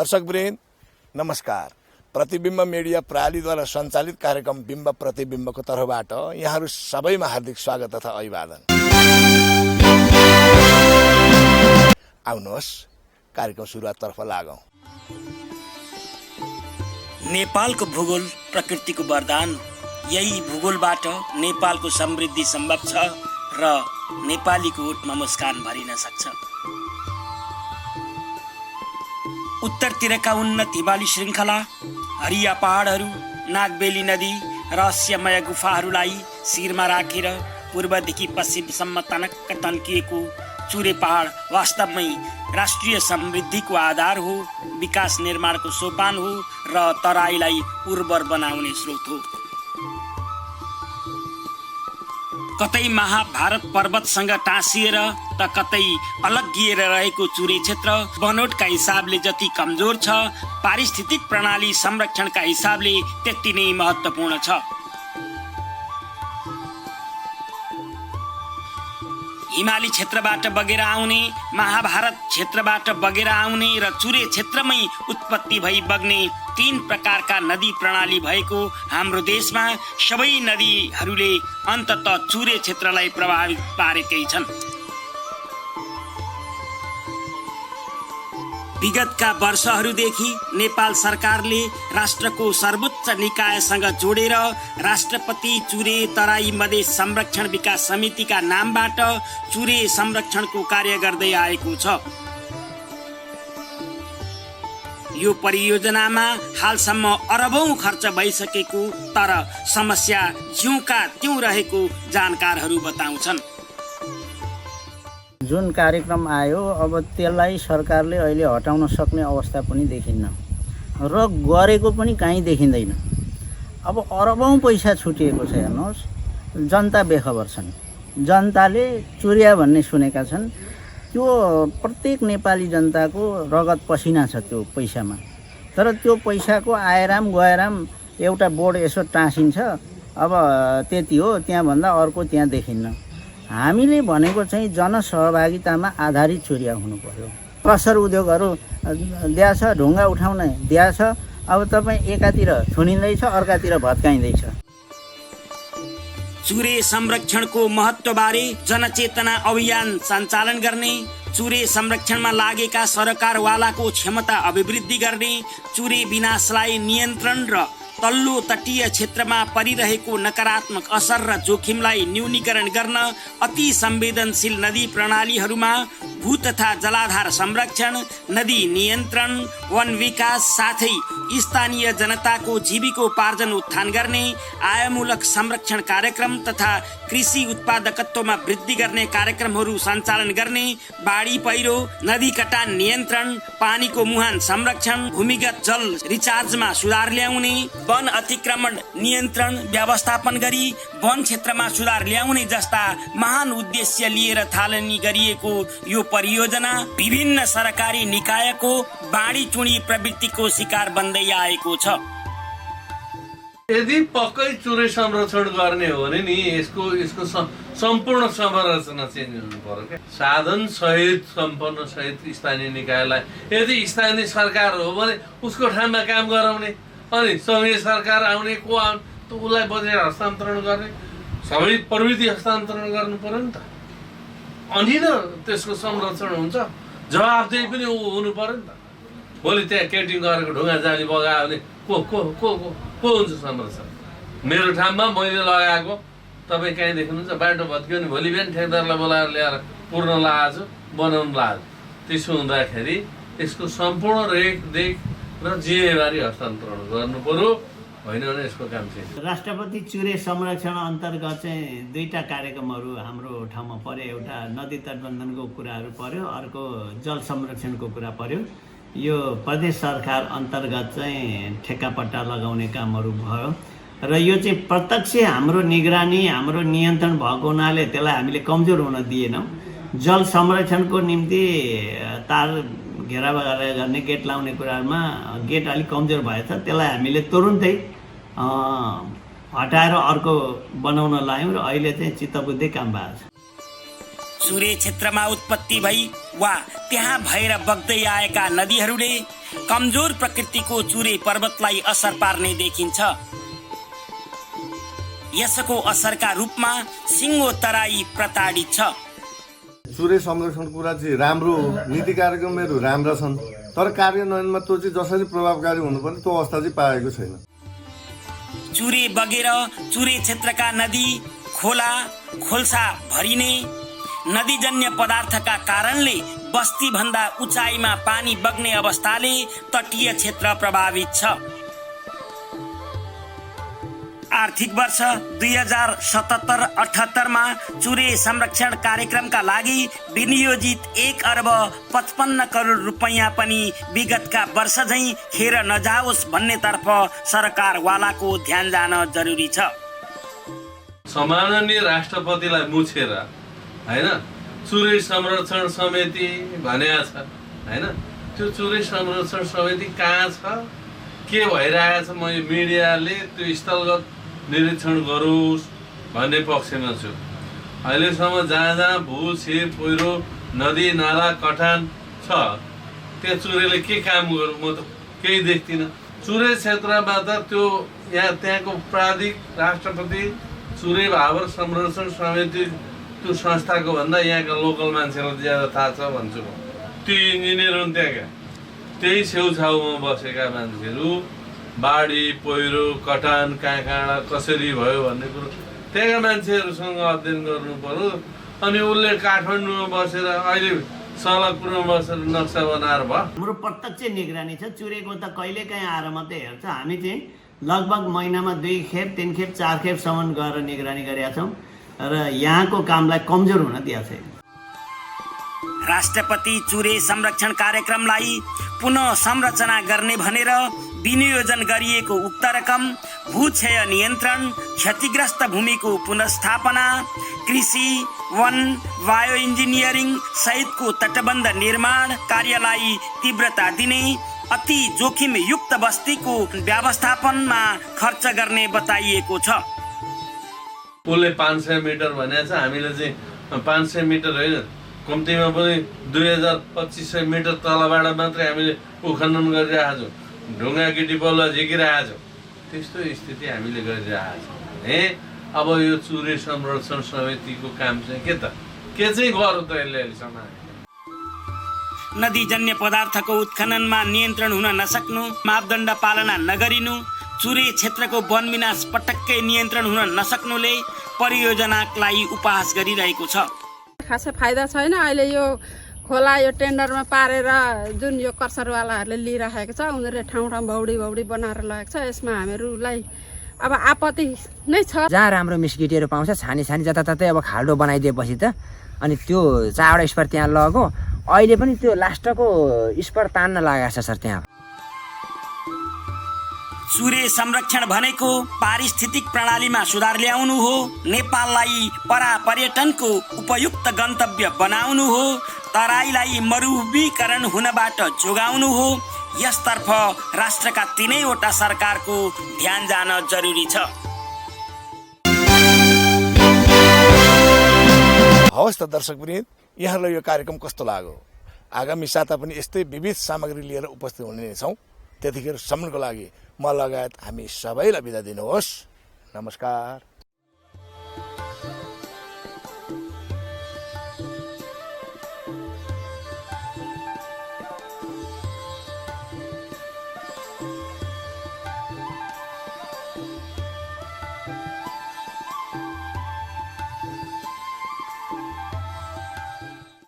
दर्शकवृन्द नमस्कार। प्रतिबिम्ब मिडिया प्रणालीद्वारा सञ्चालित कार्यक्रम बिम्ब प्रतिबिम्बको तर्फबाट यहाँहरू सबैमा हार्दिक स्वागत तथा अभिवादन। आउनुहोस् कार्यक्रम सुरुवाततर्फ लागौं। नेपालको भूगोल प्रकृतिको वरदान। यही भूगोलबाट नेपालको समृद्धि सम्भव छ र नेपालीको ओठमा मुस्कान भरिन सक्छ। उत्तरतिरका उन्नत हिमाली श्रृङ्खला, हरिया पहाडहरू, नागबेली नदी, रहस्यमय गुफाहरूलाई शिरमा राखेर पूर्वदेखि पश्चिमसम्म तनक्क तन्किएको चुरे पहाड वास्तवमै राष्ट्रिय समृद्धिको आधार हो, विकास निर्माणको सोपान हो र तराईलाई उर्वर बनाउने स्रोत हो। कतै महाभारत पर्वतसँग टाँसिएर त कतै अलग्गिएर रहेको चुरे क्षेत्र बनोटका हिसाबले जति कमजोर छ, पारिस्थितिक प्रणाली संरक्षणका हिसाबले त्यति नै महत्त्वपूर्ण छ। हिमाली क्षेत्रबाट बगेर आउने, महाभारत क्षेत्रबाट बगेर आउने र चुरे क्षेत्रमै उत्पत्ति भई बग्ने तीन प्रकारका नदी प्रणाली भएको हाम्रो देशमा सबै नदीहरूले अन्ततः चुरे क्षेत्रलाई प्रभावित पारेकै छन्। विगतका वर्षहरूदेखि नेपाल सरकारले राष्ट्रको सर्वोच्च निकायसँग जोडेर राष्ट्रपति चुरे तराई मधेस संरक्षण विकास समितिका नामबाट चुरे संरक्षणको कार्य गर्दै आएको छ। यो परियोजनामा हालसम्म अरबौं खर्च भइसकेको तर समस्या ज्यूका त्यों रहेको जानकारहरू बताउँछन्। जुन कार्यक्रम आयो अब त्यसलाई सरकारले अहिले हटाउन सक्ने अवस्था पनि देखिन्न र गरेको पनि कहीँ देखिँदैन। अब अरबौं पैसा छुटिएको छ। हेर्नुहोस्, जनता बेखबर छन्। जनताले चुरिया भन्ने सुनेका छन्। त्यो प्रत्येक नेपाली जनताको रगत पसिना छ त्यो पैसामा। तर त्यो पैसाको आएराम गएराम एउटा बोर्ड यसो टाँसिन्छ, अब त्यति हो, त्यहाँभन्दा अर्को त्यहाँ देखिन्न। हामीले भनेको चाहिँ जनसहभागितामा आधारित चुरिया हुनु पर्यो। क्रसर उद्योगहरू दिया छ, ढुङ्गा उठाउने दिया छ। अब तपाईँ एकातिर थुनिँदैछ, अर्कातिर भत्काइँदैछ। चुरे संरक्षणको महत्त्वबारे जनचेतना अभियान सञ्चालन गर्ने, चुरे संरक्षणमा लागेका सरकारवालाको क्षमता अभिवृद्धि गर्ने, चुरे विनाशलाई नियन्त्रण र तल्लो तटीय क्षेत्रमा परिरहेको नकारात्मक असर र जोखिमलाई न्यूनीकरण गर्न अति संवेदनशील नदी प्रणालीहरूमा भू तथा जलाधार संरक्षण, नदी नियन्त्रण, वन विकास साथै स्थानीय जनताको जीविकोपार्जन उत्थान गर्ने, आयमूलक संरक्षण कार्यक्रम तथा कृषि उत्पादकत्वमा वृद्धि गर्ने कार्यक्रमहरू सञ्चालन गर्ने, बाढी पहिरो, नदी कटान नियन्त्रण, पानीको मुहान संरक्षण, भूमिगत जल रिचार्जमा सुधार ल्याउने, वन अतिक्रमण नियन्त्रण व्यवस्थापन गरी वन क्षेत्रमा सुधार ल्याउने जस्ता महान उद्देश्य लिएर थालनी गरिएको यो परियोजना विभिन्न सरकारी निकायको बाढी चुडी प्रवृत्तिको शिकार बन्दै आएको छ। यदि पक्कै चुरे संरक्षण गर्ने हो भने नि यसको सम्पूर्ण संरचना चेन्ज हुनु पर्यो क्या। साधन सहित सम्पन्न सहित स्थानीय निकायलाई, यदि स्थानीय सरकार हो भने उसको ठाउँमा काम गराउने, अनि संघीय सरकार आउने को त उसलाई बजेट हस्तान्तरण गर्ने, सबै प्रविधि हस्तान्तरण गर्नु पर्यो नि त। अनि न त्यसको संरक्षण हुन्छ। जवाबदेही पनि हुनु पर्यो नि त। भोलि त्यहाँ केटिङ गरेको ढुङ्गा जाली बगायो भने को हुन्छ संरक्षण? मेरो ठाउँमा मैले लगाएको तपाईँ कहीँ देख्नुहुन्छ बाटो भत्क्यो भने भोलि बिहान ठेकदारलाई बोलाएर ल्याएर पुर्न लगाएको छु, बनाउनु लगाएको। त्यसो हुँदाखेरि यसको सम्पूर्ण रेखदेख र जिम्मेवारी हस्तान्तरण गर्नु पर्यो, होइन भने यसको काम छैन। राष्ट्रपति चुरे संरक्षण अन्तर्गत चाहिँ दुईटा कार्यक्रमहरू हाम्रो ठाउँमा पर्यो। एउटा नदी तटबन्धनको कुराहरू पर्यो, अर्को जल संरक्षणको कुरा पर्यो। यो प्रदेश सरकार अन्तर्गत चाहिँ ठेक्कापट्टा लगाउने कामहरू भयो र यो चाहिँ प्रत्यक्ष हाम्रो निगरानी, हाम्रो नियन्त्रण भएको हुनाले त्यसलाई हामीले कमजोर हुन दिएनौँ। जल संरक्षणको निम्ति तार घेरावा गर्ने, गेट लाउने कुरामा गेट अलिक कमजोर भएछ, त्यसलाई हामीले तुरुन्तै हटाएर अर्को बनाउन लायौँ र अहिले चाहिँ चित्तबुद्धि काम भएको छ। चुरे क्षेत्रमा उत्पत्ति भई वा त्यहाँ भएर बग्दै आएका नदीहरूले कमजोर प्रकृतिको चुरे पर्वतलाई असर पार्ने देखिन्छ। यसको असरका रूपमा सिङ्गो तराई प्रताडित छ। चुरे संरक्षण कुरा चाहिँ राम्रो नीति कार्यक्रमहरू राम्रा छन्, तर कार्यान्वयनमा त्यो चाहिँ जसरी प्रभावकारी हुनुपर्ने त्यो अवस्था चाहिँ पाएको छैन। चुरे बगेर चुरे क्षेत्रका नदी खोला खोल्सा भरिने, नदीजन्य पदार्थका कारणले बस्ती भन्दा उचाइमा पानी बग्ने अवस्थाले तटीय क्षेत्र प्रभावित छ। आर्थिक वर्ष 2077-78 मा चुरे संरक्षण कार्यक्रमका लागि विनियोजित 1 अर्ब 55 करोड रुपैयाँ पनि विगतका वर्ष झैं खेर नजाओस् भन्नेतर्फ सरकारवालाको ध्यान जान जरुरी छ। सम्माननीय राष्ट्रपतिलाई मुछेर हैन चुरे संरक्षण समिति भनेको छ हैन, त्यो चुरे संरक्षण समिति कहाँ छ, के भइरहेछ, म यो मिडियाले त्यो स्थलगत निरीक्षण गरोस् भन्ने पक्षमा छु। अहिलेसम्म जहाँ जहाँ भू छिर पहिरो नदी नाला कटान छ त्यहाँ चुरेले के काम गर्नु, म त केही देख्दिनँ। चुरे क्षेत्रमा त त्यो त्यहाँको प्राधिक राष्ट्रपति चुरे भावर संरक्षण समिति त्यो संस्थाको भन्दा यहाँका लोकल मान्छेलाई ज्यादा थाहा छ भन्छु म। त्यो इन्जिनियर हुन् त्यहाँका, त्यही छेउछाउमा बसेका मान्छेहरू बाढी पहिरो कटान कहाँ कसरी भयो भन्ने कुरो त्यहाँका मान्छेहरूसँग अध्ययन गर्नु पर्यो। अनि उसले काठमाडौँमा बसेर अहिले सलकपुरमा बसेर नक्सा बनाएर भयो। हाम्रो प्रत्यक्ष निगरानी छ। चुरेको त कहिलेकाहीँ आएर मात्रै हेर्छ। हामी चाहिँ लगभग महिनामा 2 खेप 3 खेप 4 खेपसम्म गएर निगरानी गरेका छौँ र यहाँको कामलाई कमजोर हुन दिएको छैन। राष्ट्रपति चुरे संरक्षण कार्यक्रमलाई पुनः संरचना गर्ने भनेर विनियोजन गरिएको उक्त रकम भूक्षय नियन्त्रण, क्षतिग्रस्त भूमिको पुनर्स्थापना, कृषि, वन, बायो इन्जिनियरिङ सहितको तटबन्ध निर्माण कार्यलाई तीव्रता दिने, अति जोखिमयुक्त बस्तीको व्यवस्थापनमा खर्च गर्ने बताइएको छ। उसले 500 मिटर भनेको छ, हामीले चाहिँ 500 मिटर होइन, कम्तीमा पनि 2200-2500 मिटर तलबाट मात्रै हामीले उत्खनन गरिरहेको छौँ, ढुङ्गा गिटी बलुवा झिकिरहेको छौँ। त्यस्तो स्थिति हामीले गरिरहेको छौँ। अब यो चुरे संरक्षण समितिको काम चाहिँ के चाहिँ गर्यो त यसले अहिलेसम्म? नदीजन्य पदार्थको उत्खननमा नियन्त्रण हुन नसक्नु, मापदण्ड पालना नगरिनु, चुरे क्षेत्रको वन विनाश पटक्कै नियन्त्रण हुन नसक्नुले परियोजनालाई उपहास गरिरहेको छ। खासै फाइदा छैन। अहिले यो खोला यो टेन्डरमा पारेर जुन यो कर्सरवालाहरूले लिइराखेको छ, उनीहरूले ठाउँ ठाउँ भौडी बनाएर लगेको छ। यसमा हामीहरूलाई अब आपत्ति नै छ। जहाँ राम्रो मिस्किटीहरू पाउँछ छानी जताततै अब खाल्डो बनाइदिएपछि त अनि त्यो 4वटा स्पर त्यहाँ लगो। अहिले पनि त्यो लास्टको स्पर तान्न लागेको छ सर। त्यहाँ चुरे संरक्षण भनेको पारिस्थितिक प्रणालीमा सुधार ल्याउनु हो, नेपाललाई पर्यटनको उपयुक्त गन्तव्य बनाउनु हो, तराईलाई मरुभूमीकरण हुनबाट जोगाउनु हो। यसतर्फ राष्ट्रका 3वटा सरकारको ध्यान जान जरुरी छ। हवस् त दर्शकवृन्द, यहाँलाई यो कार्यक्रम कस्तो लाग्यो? आगामी साता पनि यस्तै विविध सामग्री लिएर उपस्थित हुने छौँ। त्यतिखेर सम्मको लागि म लगायत हामी सबैलाई बिदा दिनुहोस्। नमस्कार।